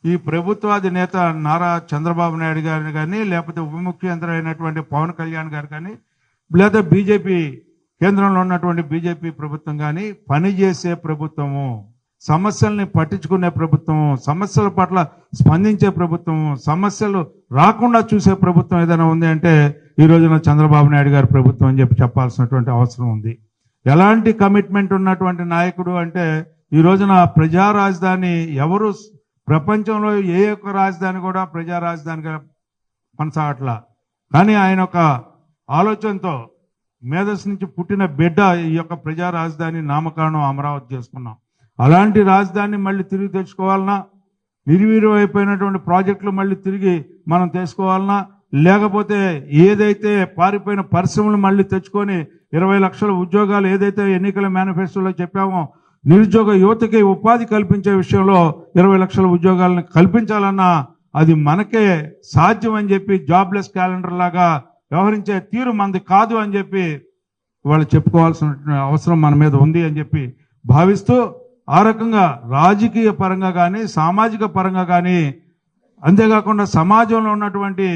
ఈ ప్రభుత్వాధినేత నారా చంద్రబాబు నాయుడు గారిని కానీ, లేకపోతే ఉప ముఖ్యమంత్రి అయినటువంటి పవన్ కళ్యాణ్ గారు కానీ, లేదా బీజేపీ కేంద్రంలో ఉన్నటువంటి బీజేపీ ప్రభుత్వం కానీ పనిచేసే ప్రభుత్వము, సమస్యల్ని పట్టించుకునే ప్రభుత్వం, సమస్యల పట్ల స్పందించే ప్రభుత్వం, సమస్యలు రాకుండా చూసే ప్రభుత్వం ఏదైనా ఉంది అంటే ఈ రోజున చంద్రబాబు నాయుడు గారి ప్రభుత్వం అని చెప్పాల్సినటువంటి అవసరం ఉంది. ఎలాంటి కమిట్మెంట్ ఉన్నటువంటి నాయకుడు అంటే ఈ రోజున ప్రజా రాజధాని ఎవరు ప్రపంచంలో ఏ ఒక్క రాజధాని కూడా ప్రజా రాజధానిగా కొనసాగట్లా. కానీ ఆయన ఒక ఆలోచనతో మేధస్సు నుంచి పుట్టిన బిడ్డ ఈ యొక్క ప్రజా రాజధాని నామకరణం అమరావతి చేసుకున్నాం. అలాంటి రాజధానిని మళ్ళీ తిరిగి తెచ్చుకోవాలన్నా, నిర్వీర్యం అయిపోయినటువంటి ప్రాజెక్టులు మళ్ళీ తిరిగి మనం తెచ్చుకోవాలన్నా, లేకపోతే ఏదైతే పారిపోయిన పరిశ్రమలు మళ్ళీ తెచ్చుకొని 20 లక్షల ఉద్యోగాలు ఏదైతే ఎన్నికల మేనిఫెస్టోలో చెప్పామో నిరుద్యోగ యువతకి ఉపాధి కల్పించే విషయంలో 20 లక్షల ఉద్యోగాలను కల్పించాలన్నా అది మనకే సాధ్యం అని చెప్పి జాబ్లెస్ క్యాలెండర్ లాగా వ్యవహరించే తీరు మనది కాదు అని చెప్పి వాళ్ళు చెప్పుకోవాల్సిన అవసరం మన మీద ఉంది అని చెప్పి భావిస్తూ, ఆ రకంగా రాజకీయ పరంగా కానీ, సామాజిక పరంగా కానీ, అంతేకాకుండా సమాజంలో ఉన్నటువంటి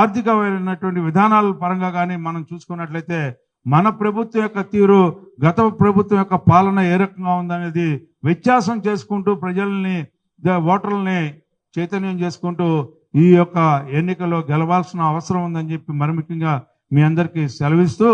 ఆర్థికమైనటువంటి విధానాల పరంగా కానీ మనం చూసుకున్నట్లయితే మన ప్రభుత్వం యొక్క తీరు గత ప్రభుత్వం యొక్క పాలన ఏ రకంగా ఉందనేది వ్యత్యాసం చేసుకుంటూ ప్రజల్ని, ఓటర్లని చైతన్యం చేసుకుంటూ ఈ యొక్క ఎన్నికల్లో గెలవాల్సిన అవసరం ఉందని చెప్పి మరి ముఖ్యంగా మీ అందరికీ సెలవిస్తూ